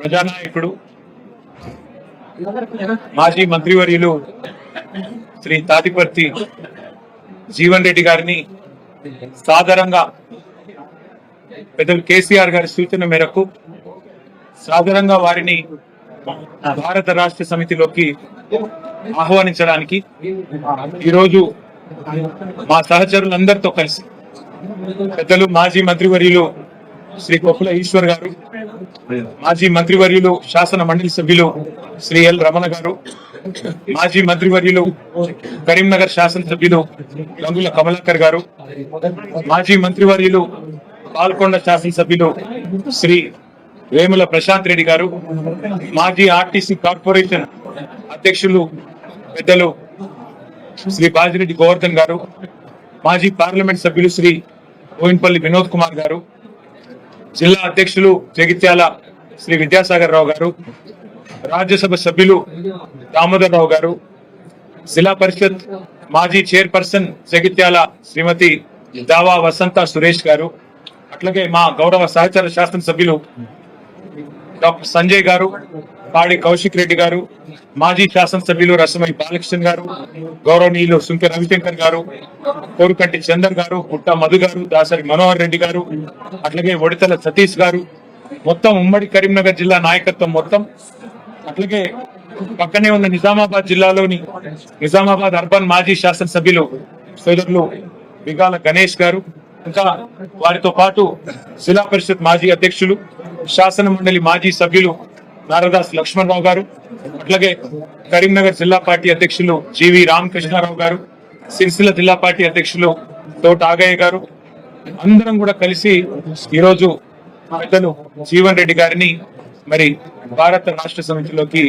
ప్రజానాయకుడు మాజీ మంత్రివర్యులు శ్రీ తాటిపర్తి జీవన్ రెడ్డి గారిని సాధారణంగా పెద్దలు కేసీఆర్ గారి సూచన మేరకు సాధారణంగా వారిని భారత రాష్ట్ర సమితిలోకి ఆహ్వానించడానికి ఈరోజు మా సహచరులందరితో కలిసి పెద్దలు మాజీ మంత్రివర్యులు శ్రీ కొప్పుల ఈశ్వర్ గారు, మాజీ మంత్రివర్యులు శాసన మండలి సభ్యులు శ్రీ ఎల్ రమణ గారు, మాజీ మంత్రివర్యులు కరీంనగర్ శాసనసభ్యులు గంగుల కమలాకర్ గారు, మాజీ మంత్రివర్యులు పాల్కొండ శాసనసభ్యులు శ్రీ వేముల ప్రశాంత్ రెడ్డి గారు, మాజీ ఆర్టీసీ కార్పొరేషన్ అధ్యక్షులు పెద్దలు శ్రీ బాజిరెడ్డి గోవర్ధన్ గారు, మాజీ పార్లమెంట్ సభ్యులు శ్రీ బోయిన్పల్లి వినోద్ కుమార్ గారు, జిల్లా అధ్యక్షులు జగిత్యాల శ్రీ విద్యాసాగర్ రావు గారు, రాజ్యసభ సభ్యులు దామోదర్ రావు గారు, జిల్లా పరిషత్ మాజీ చైర్పర్సన్ జగిత్యాల శ్రీమతి దావా వసంత సురేష్ గారు, అట్లాగే మా గౌరవ సహచర శాసనసభ్యులు డాక్టర్ సంజయ్ గారు, పాడి కౌశిక్ రెడ్డి గారు, మాజీ శాసనసభ్యులు రసమై బాలకృష్ణ గారు, గౌరవనీయులు సుంకె రవిశంకర్ గారు, కోరుకంటి చందర్ గారు, పుట్ట మధు గారు, దాసరి మనోహర్ రెడ్డి గారు, అట్లాగే ఒడితల సతీష్ గారు, మొత్తం ఉమ్మడి కరీంనగర్ జిల్లా నాయకత్వం మొత్తం, అట్లాగే పక్కనే ఉన్న నిజామాబాద్ జిల్లాలోని నిజామాబాద్ అర్బన్ మాజీ శాసనసభ్యులు సోదరులు బిగాల గణేష్ గారు, ఇంకా వారితో పాటు జిల్లా పరిషత్ మాజీ అధ్యక్షులు శాసన మండలి మాజీ సభ్యులు నారదాస్ లక్ష్మణరావు గారు, అట్లాగే కరీంనగర్ జిల్లా పార్టీ అధ్యక్షులు జీవి రామకృష్ణారావు గారు, సిరిసిల్ల జిల్లా పార్టీ అధ్యక్షులు తోట ఆగయ్య గారు, అందరం కూడా కలిసి ఈరోజు పెద్దలు జీవన్ రెడ్డి గారిని మరి భారత రాష్ట్ర సమితిలోకి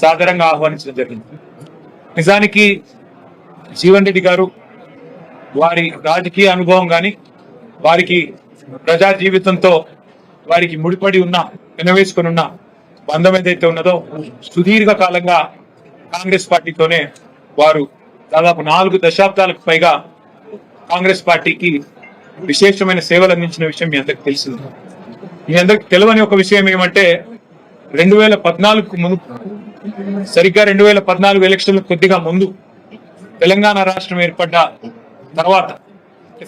సాధారణంగా ఆహ్వానించడం జరిగింది. నిజానికి జీవన్ రెడ్డి గారు వారి రాజకీయ అనుభవం గాని వారికి ప్రజా జీవితంతో వారికి ముడిపడి ఉన్న వినవేసుకుని ఉన్న బంధం ఏదైతే ఉన్నదో సుదీర్ఘ కాలంగా కాంగ్రెస్ పార్టీతోనే వారు దాదాపు 4 దశాబ్దాలకు పైగా కాంగ్రెస్ పార్టీకి విశేషమైన సేవలు అందించిన విషయం మీ అందరికి తెలిసింది. మీ అందరికి తెలియని ఒక విషయం ఏమంటే 2014కు ముందు, సరిగ్గా 2014 ఎలక్షన్లకు కొద్దిగా ముందు తెలంగాణ రాష్ట్రం ఏర్పడ్డ తర్వాత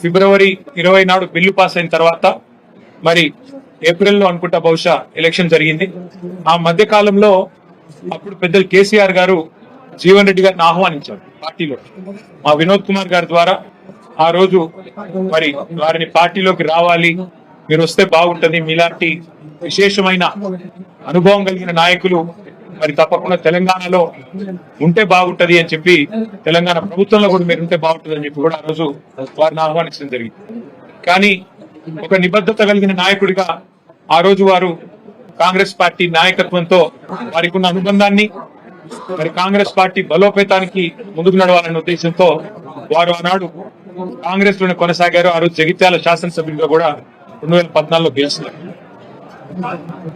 ఫిబ్రవరి 20 నాడు బిల్లు పాస్ అయిన తర్వాత మరి ఏప్రిల్లో అనుకుంటా బహుశా ఎలక్షన్ జరిగింది. ఆ మధ్య కాలంలో అప్పుడు పెద్దలు కేసీఆర్ గారు జీవన్ రెడ్డి గారిని ఆహ్వానించారు పార్టీలో. మా వినోద్ కుమార్ గారి ద్వారా ఆ రోజు మరి వారిని పార్టీలోకి రావాలి, మీరు వస్తే బాగుంటది, మీలాంటి విశేషమైన అనుభవం కలిగిన నాయకులు మరి తప్పకుండా తెలంగాణలో ఉంటే బాగుంటది అని చెప్పి, తెలంగాణ ప్రభుత్వంలో కూడా మీరు ఉంటే బాగుంటుంది అని చెప్పి కూడా ఆ రోజు వారిని ఆహ్వానించడం జరిగింది. కానీ ఒక నిబద్ధత కలిగిన నాయకుడిగా ఆ రోజు వారు కాంగ్రెస్ పార్టీ నాయకత్వంతో వారికి ఉన్న అనుబంధాన్ని మరి కాంగ్రెస్ పార్టీ బలోపేతానికి ముందుకు నడవాలనే ఉద్దేశంతో వారు ఆనాడు కాంగ్రెస్ లోనే కొనసాగారు. ఆ రోజు జగిత్యాల శాసనసభ్యులుగా కూడా 2014లో గెలిచారు.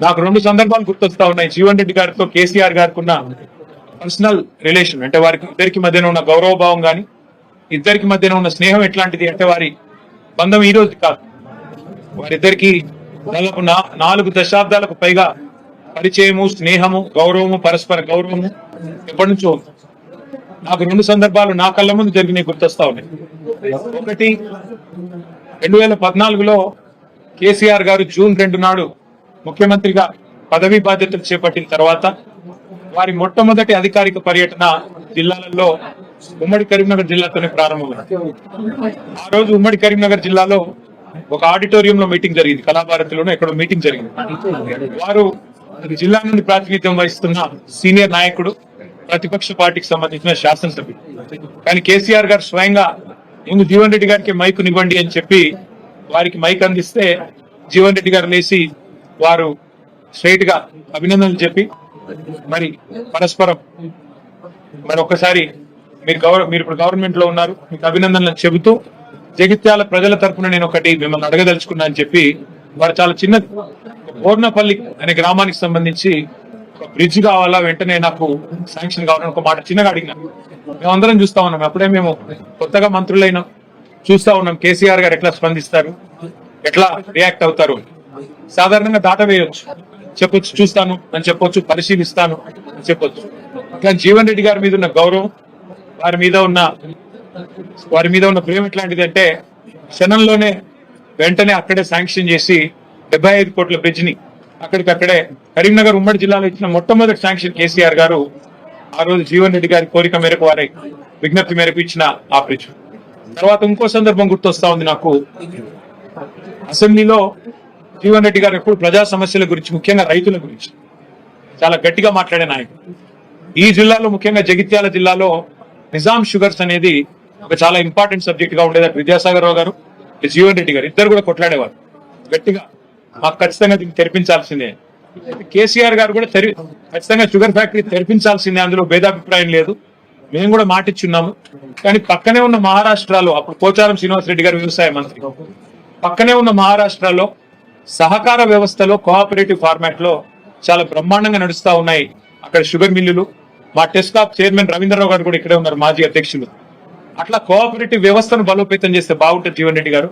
నాకు 2 సందర్భాలు గుర్తొస్తా ఉన్నాయి. జీవన్ రెడ్డి గారితో కేసీఆర్ గారికి ఉన్న పర్సనల్ రిలేషన్, అంటే వారికి ఇద్దరికి మధ్యన ఉన్న గౌరవభావం గాని ఇద్దరికి మధ్యన ఉన్న స్నేహం ఎట్లాంటిది అంటే, వారి బంధం ఈ రోజు కాదు, వారిద్దరికి దాదాపు 4 దశాబ్దాలకు పైగా పరిచయము, స్నేహము, గౌరవము, పరస్పర గౌరవము ఎప్పటి నుంచో. నాకు 2 సందర్భాలు నా కళ్ళ ముందు జరిగినాయి గుర్తొస్తా ఉన్నాయి. ఒకటి 2014లో కేసీఆర్ గారు జూన్ 2 నాడు ముఖ్యమంత్రిగా పదవీ బాధ్యతలు చేపట్టిన తర్వాత వారి మొట్టమొదటి అధికారిక పర్యటన జిల్లాలలో ఉమ్మడి కరీంనగర్ జిల్లాతోనే ప్రారంభమైంది. ఆ రోజు ఉమ్మడి కరీంనగర్ జిల్లాలో ఒక ఆడిటోరియంలో మీటింగ్ జరిగింది, కళాభారతిలోనే ఎక్కడో మీటింగ్ జరిగింది. వారు జిల్లా నుండి ప్రాతినిధ్యం వహిస్తున్న సీనియర్ నాయకుడు, ప్రతిపక్ష పార్టీకి సంబంధించిన శాసనసభ్యుడు. కానీ కేసీఆర్ గారు స్వయంగా ముందు జీవన్ రెడ్డి గారికి మైకునివ్వండి అని చెప్పి వారికి మైక్ అందిస్తే జీవన్ రెడ్డి గారు లేచి వారు స్ట్రైట్ గా అభినందనలు చెప్పి మరి పరస్పరం మరి ఒక్కసారి మీరు ఇప్పుడు గవర్నమెంట్ లో ఉన్నారు, మీకు అభినందనలు చెబుతూ జగిత్యాల ప్రజల తరఫున నేను ఒకటి మిమ్మల్ని అడగదలుచుకున్నా అని చెప్పి వారు చాలా చిన్న బోర్నపల్లి అనే గ్రామానికి సంబంధించి ఒక బ్రిడ్జ్ కావాలా, వెంటనే నాకు శాంక్షన్ కావాలని ఒక మాట చిన్నగా అడిగినా. మేమందరం చూస్తా ఉన్నాం, అప్పుడే మేము కొత్తగా మంత్రులైనా చూస్తా ఉన్నాం కేసీఆర్ గారు ఎట్లా స్పందిస్తారు, ఎట్లా రియాక్ట్ అవుతారు. సాధారణంగా దాటవేయొచ్చు, చెప్పొచ్చు, చూస్తాను అని చెప్పొచ్చు, పరిశీలిస్తాను అని చెప్పొచ్చు. కానీ జీవన్ రెడ్డి గారి మీద ఉన్న గౌరవం, వారి మీద ఉన్న ప్రేమ ఎట్లాంటిది అంటే క్షణంలోనే వెంటనే అక్కడే శాంక్షన్ చేసి 75 కోట్ల బ్రిడ్జ్ ని అక్కడికక్కడే కరీంనగర్ ఉమ్మడి జిల్లాలో ఇచ్చిన మొట్టమొదటి శాంక్షన్ కేసీఆర్ గారు ఆ రోజు జీవన్ రెడ్డి గారి కోరిక మేరకు, వారి విజ్ఞప్తి మేరకు ఇచ్చిన ఆ బ్రిడ్జ్. తర్వాత ఇంకో సందర్భం గుర్తొస్తా ఉంది నాకు. అసెంబ్లీలో జీవన్ రెడ్డి గారు ఎప్పుడు ప్రజా సమస్యల గురించి, ముఖ్యంగా రైతుల గురించి చాలా గట్టిగా మాట్లాడే నాయకుడు. ఈ జిల్లాలో, ముఖ్యంగా జగిత్యాల జిల్లాలో నిజాం షుగర్స్ అనేది ఒక చాలా ఇంపార్టెంట్ సబ్జెక్ట్ గా ఉండేది. విద్యాసాగర్ రావు గారు, జీవన్ రెడ్డి గారు ఇద్దరు కూడా కొట్లాడేవారు గట్టిగా, మాకు ఖచ్చితంగా దీన్ని తెరిపించాల్సిందే. కేసీఆర్ గారు కూడా ఖచ్చితంగా షుగర్ ఫ్యాక్టరీ తెరిపించాల్సిందే, అందులో భేదాభిప్రాయం లేదు, మేము కూడా మాటిచ్చున్నాము. కానీ పక్కనే ఉన్న మహారాష్ట్రలో, అప్పుడు పోచారం శ్రీనివాసరెడ్డి గారు వ్యవసాయ మంత్రి, పక్కనే ఉన్న మహారాష్ట్రలో సహకార వ్యవస్థలో, కోఆపరేటివ్ ఫార్మాట్ లో చాలా బ్రహ్మాండంగా నడుస్తా ఉన్నాయి అక్కడ షుగర్ మిల్లులు. మా టెస్కాప్ చైర్మన్ రవీంద్రరావు గారు కూడా ఇక్కడే ఉన్నారు, మాజీ అధ్యక్షులు. అట్లా కోఆపరేటివ్ వ్యవస్థను బలోపేతం చేస్తే బాగుంటుంది జీవన్ రెడ్డి గారు.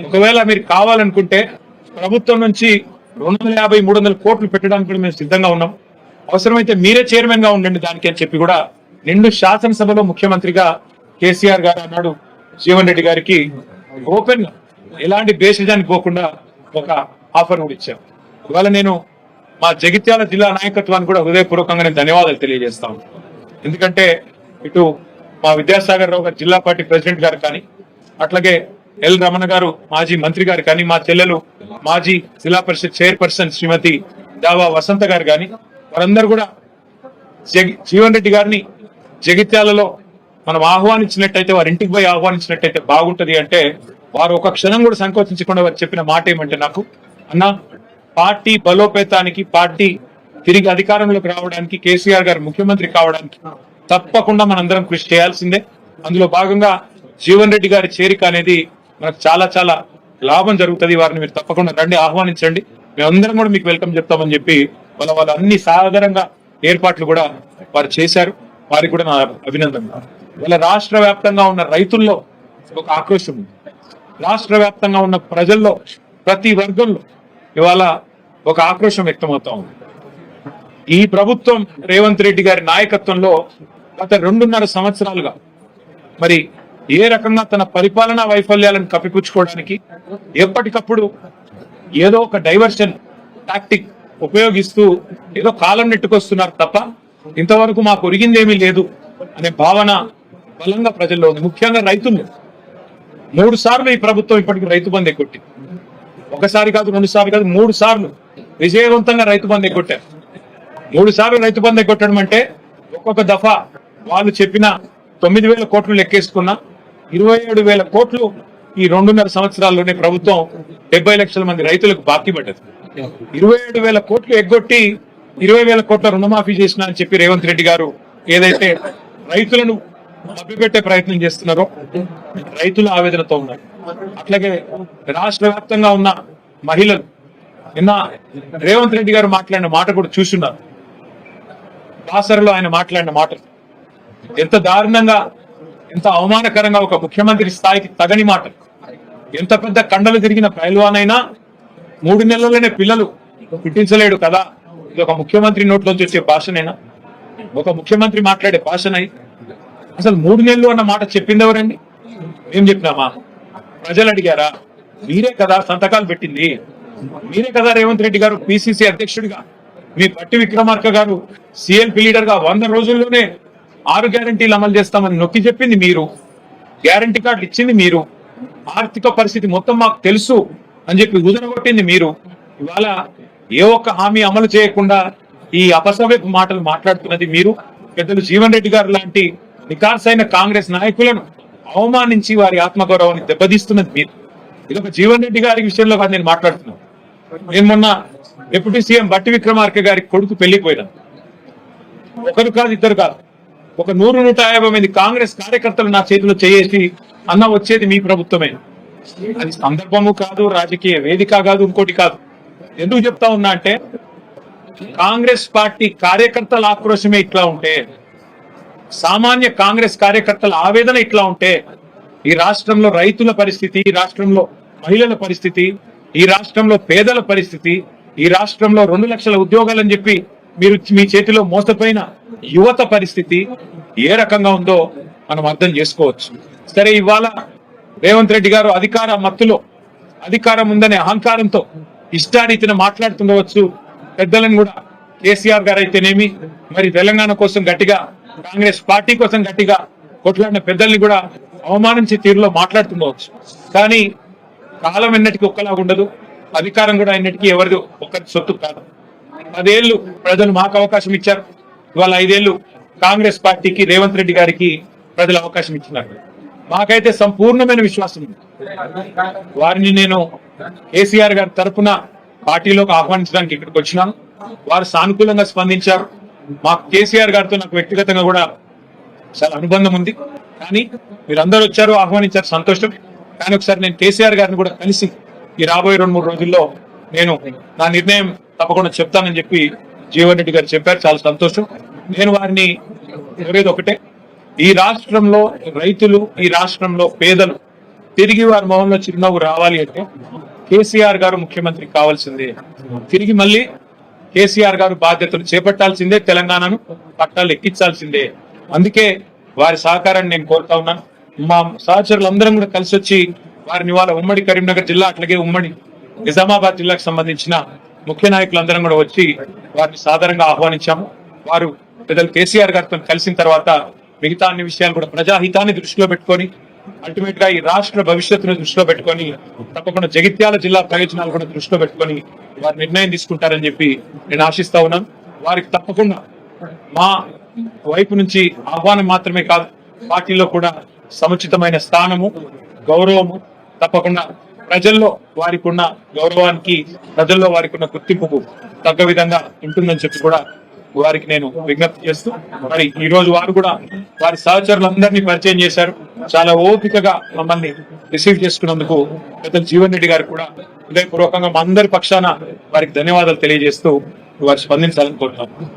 ఒకవేళ మీరు కావాలనుకుంటే ప్రభుత్వం నుంచి 250-300 కోట్లు పెట్టడానికి కూడా మేము సిద్ధంగా ఉన్నాం. అవసరమైతే మీరే చైర్మన్ గా ఉండండి దానికి అని చెప్పి కూడా నిండు శాసనసభలో ముఖ్యమంత్రిగా కేసీఆర్ గారు అన్నాడు జీవన్ రెడ్డి గారికి ఓపెన్ గా, ఎలాంటి భేషజానికి పోకుండా ఒక ఆఫర్ కూడా ఇచ్చాం. ఇవాళ నేను మా జగిత్యాల జిల్లా నాయకత్వానికి కూడా హృదయపూర్వకంగా నేను ధన్యవాదాలు తెలియజేస్తాను. ఎందుకంటే ఇటు మా విద్యాసాగర్ రావు గారు జిల్లా పార్టీ ప్రెసిడెంట్ గారు కానీ, అట్లాగే ఎల్ రమణ గారు మాజీ మంత్రి గారు కానీ, మా చెల్లెలు మాజీ జిల్లా పరిషత్ చైర్పర్సన్ శ్రీమతి దావా వసంత గారు కానీ, వారందరూ కూడా జీవన్ రెడ్డి గారిని జగిత్యాలలో మనం ఆహ్వానించినట్టయితే, వారి ఇంటికి పోయి ఆహ్వానించినట్టయితే బాగుంటది అంటే, వారు ఒక క్షణం కూడా సంకోచించకుండా వారు చెప్పిన మాట ఏమంటే, నాకు అన్న, పార్టీ బలోపేతానికి, పార్టీ తిరిగి అధికారంలోకి రావడానికి, కేసీఆర్ గారు ముఖ్యమంత్రి కావడానికి తప్పకుండా మనందరం కృషి చేయాల్సిందే. అందులో భాగంగా జీవన్ రెడ్డి గారి చేరిక అనేది మనకు చాలా చాలా లాభం జరుగుతుంది. వారిని మీరు తప్పకుండా రండి, ఆహ్వానించండి, మేమందరం కూడా మీకు వెల్కమ్ చెప్తామని చెప్పి వాళ్ళు అన్ని సాధారణంగా ఏర్పాట్లు కూడా వారు చేశారు. వారికి కూడా నా అభినందనలు. వాళ్ళ రాష్ట్ర వ్యాప్తంగా ఉన్న రైతుల్లో ఒక ఆక్రోశం ఉంది, రాష్ట్ర వ్యాప్తంగా ఉన్న ప్రజల్లో, ప్రతి వర్గంలో ఇవాళ ఒక ఆక్రోశం వ్యక్తమవుతా ఉంది. ఈ ప్రభుత్వం రేవంత్ రెడ్డి గారి నాయకత్వంలో గత 2.5 సంవత్సరాలుగా మరి ఏ రకంగా తన పరిపాలనా వైఫల్యాలను కప్పిపుచ్చుకోవడానికి ఎప్పటికప్పుడు ఏదో ఒక డైవర్షన్ టాక్టిక్ ఉపయోగిస్తూ ఏదో కాలం నెట్టుకొస్తున్నారు తప్ప ఇంతవరకు మాకు ఒరిగిందేమీ లేదు అనే భావన బలంగా ప్రజల్లో ఉంది. ముఖ్యంగా రైతులు 3 సార్లు ఈ ప్రభుత్వం ఇప్పటికి రైతు బంధు ఎగ్గొట్టింది. ఒకసారి కాదు, 2 సార్లు కాదు, 3 సార్లు విజయవంతంగా రైతు బంధు ఎగ్గొట్టారు. 3 సార్లు రైతు బంధు ఎగ్గొట్టడం అంటే ఒక్కొక్క దఫా వాళ్ళు చెప్పిన 9,000 కోట్లు లెక్కేసుకున్నా 27,000 కోట్లు ఈ 2.5 సంవత్సరాల్లోనే ప్రభుత్వం 70 లక్షల మంది రైతులకు బాకీ పడ్డది. 27,000 కోట్లు ఎగ్గొట్టి 20,000 కోట్ల రుణమాఫీ చేసిన అని చెప్పి రేవంత్ రెడ్డి గారు ఏదైతే రైతులను మభ్యపెట్టే ప్రయత్నం చేస్తున్నారో రైతులు ఆవేదనతో ఉన్నారు. అట్లాగే రాష్ట్ర వ్యాప్తంగా ఉన్న మహిళలు నిన్న రేవంత్ రెడ్డి గారు మాట్లాడిన మాట కూడా చూస్తున్నారు. బాసరలో ఆయన మాట్లాడిన మాటలు ఎంత దారుణంగా, ఎంత అవమానకరంగా, ఒక ముఖ్యమంత్రి స్థాయికి తగని మాటలు. ఎంత పెద్ద కండలు తిరిగిన పైల్వానైనా 3 నెలల్లోనే పిల్లలు పుట్టించలేడు కదా, ఇది ఒక ముఖ్యమంత్రి నోట్లోంచి వచ్చే భాషనైనా, ఒక ముఖ్యమంత్రి మాట్లాడే భాషనై అసలు 3 నెలలు అన్న మాట చెప్పింది ఎవరండి? ఏం చెప్పినామా? ప్రజలు అడిగారా? మీరే కదా సంతకాలు పెట్టింది, మీరే కదా రేవంత్ రెడ్డి గారు పిసిసి అధ్యక్షుడిగా, మీ పట్టి విక్రమార్క గారు సిఎల్పి లీడర్ గా 100 రోజుల్లోనే 6 గ్యారంటీలు అమలు చేస్తామని నొక్కి చెప్పింది మీరు, గ్యారంటీ కార్డులు ఇచ్చింది మీరు, ఆర్థిక పరిస్థితి మొత్తం మాకు తెలుసు అని చెప్పి ఉదరగొట్టింది మీరు. ఇవాళ ఏ ఒక్క హామీ అమలు చేయకుండా ఈ అపసవ్యపు మాటలు మాట్లాడుతున్నది మీరు. పెద్దలు జీవన్ రెడ్డి గారు లాంటి నికార్సైన కాంగ్రెస్ నాయకులను అవమానించి వారి ఆత్మగౌరవాన్ని దెబ్బతీస్తున్నది మీరు. ఇది ఒక జీవన్ రెడ్డి గారి విషయంలో కాదు నేను మాట్లాడుతున్నాను. నేను మొన్న డిప్యూటీ సీఎం బట్టి విక్రమార్క గారి కొడుకు పెళ్లికి పోయినాను. ఒకరు కాదు, ఇద్దరు కాదు, ఒక 100-150 మంది కాంగ్రెస్ కార్యకర్తలు నా చేతిలో చేసి, అన్న వచ్చేది మీ ప్రభుత్వమే. అది సందర్భము కాదు, రాజకీయ వేదిక కాదు, ఇంకోటి కాదు. ఎందుకు చెప్తా ఉన్నా అంటే, కాంగ్రెస్ పార్టీ కార్యకర్తల ఆక్రోశమే ఇట్లా ఉంటే, సామాన్య కాంగ్రెస్ కార్యకర్తల ఆవేదన ఇట్లా ఉంటే, ఈ రాష్ట్రంలో రైతుల పరిస్థితి, ఈ రాష్ట్రంలో మహిళల పరిస్థితి, ఈ రాష్ట్రంలో పేదల పరిస్థితి, ఈ రాష్ట్రంలో 2 లక్షల ఉద్యోగాలని చెప్పి మీరు మీ చేతిలో మోసపోయిన యువత పరిస్థితి ఏ రకంగా ఉందో మనం అర్థం చేసుకోవచ్చు. సరే, ఇవాళ రేవంత్ రెడ్డి గారు అధికార మత్తులో, అధికారం ఉందనే అహంకారంతో ఇష్టారీతిన మాట్లాడుతుండవచ్చు. పెద్దలను కూడా కేసీఆర్ గారు అయితేనేమి, మరి తెలంగాణ కోసం గట్టిగా, కాంగ్రెస్ పార్టీ కోసం గట్టిగా కొట్లాడిన పెద్దల్ని కూడా అవమానించే తీరులో మాట్లాడుతుండవచ్చు. కానీ కాలం ఎన్నటికీ ఒక్కలాగా ఉండదు, అధికారం కూడా ఎన్నటికీ ఎవరిది ఒక్కరి సొత్తు కాదు. 10 ఏళ్లు ప్రజలు మాకు అవకాశం ఇచ్చారు. ఇవాళ 5 ఏళ్లు కాంగ్రెస్ పార్టీకి, రేవంత్ రెడ్డి గారికి ప్రజలు అవకాశం ఇచ్చినారు. మాకైతే సంపూర్ణమైన విశ్వాసం ఉంది. వారిని నేను కేసీఆర్ గారి తరఫున పార్టీలోకి ఆహ్వానించడానికి ఇక్కడికి వచ్చినాను. వారు సానుకూలంగా స్పందించారు. మాకు కేసీఆర్ గారితో నాకు వ్యక్తిగతంగా కూడా చాలా అనుబంధం ఉంది. కానీ మీరందరూ వచ్చారు, ఆహ్వానించారు, సంతోషం. కానీ ఒకసారి నేను కేసీఆర్ గారిని కూడా కలిసి ఈ రాబోయే 2-3 రోజుల్లో నేను నా నిర్ణయం తప్పకుండా చెప్తానని చెప్పి జీవన్ రెడ్డి గారు చెప్పారు. చాలా సంతోషం. నేను వారిని కోరేది ఒకటే, ఈ రాష్ట్రంలో రైతులు, ఈ రాష్ట్రంలో పేదలు తిరిగి వారి మొహంలో చిరునవ్వు రావాలి అంటే కేసీఆర్ గారు ముఖ్యమంత్రి కావాల్సిందే. తిరిగి మళ్ళీ కేసీఆర్ గారు బాధ్యతలు చేపట్టాల్సిందే, తెలంగాణను పట్టాలు ఎక్కించాల్సిందే. అందుకే వారి సహకారాన్ని నేను కోరుతా ఉన్నాను. మా సహచరులందరం కూడా కలిసి వచ్చి వారిని ఇవాళ ఉమ్మడి కరీంనగర్ జిల్లా, అట్లాగే ఉమ్మడి నిజామాబాద్ జిల్లాకు సంబంధించిన ముఖ్య నాయకులందరం కూడా వచ్చి వారిని సాధారణంగా ఆహ్వానించాము. వారు పెద్దలు కేసీఆర్ గారితో కలిసిన తర్వాత మిగతా అన్ని విషయాలు కూడా ప్రజాహితాన్ని దృష్టిలో పెట్టుకొని, అల్టిమేట్ గా ఈ రాష్ట్ర భవిష్యత్తును దృష్టిలో పెట్టుకొని, తప్పకుండా జగిత్యాల జిల్లా ప్రయోజనాలు కూడా దృష్టిలో పెట్టుకొని వారు నిర్ణయం తీసుకుంటారని చెప్పి నేను ఆశిస్తా ఉన్నాను. వారికి తప్పకుండా మా వైపు నుంచి ఆహ్వానం మాత్రమే కాదు, పార్టీలో కూడా సముచితమైన స్థానము, గౌరవము తప్పకుండా ప్రజల్లో వారికి ఉన్న గౌరవానికి, ప్రజల్లో వారికి ఉన్న గుర్తింపుకు తగ్గ విధంగా ఉంటుందని చెప్పి కూడా వారికి నేను విజ్ఞప్తి చేస్తూ, మరి ఈ రోజు వారు కూడా వారి సహచరులందరినీ పరిచయం చేశారు. చాలా ఓపికగా మమ్మల్ని రిసీవ్ చేసుకున్నందుకు పెద్దలు జీవన్ రెడ్డి గారు కూడా హృదయపూర్వకంగా మా అందరి పక్షాన వారికి ధన్యవాదాలు తెలియజేస్తూ వారు స్పందించాలని కోరుతున్నాను.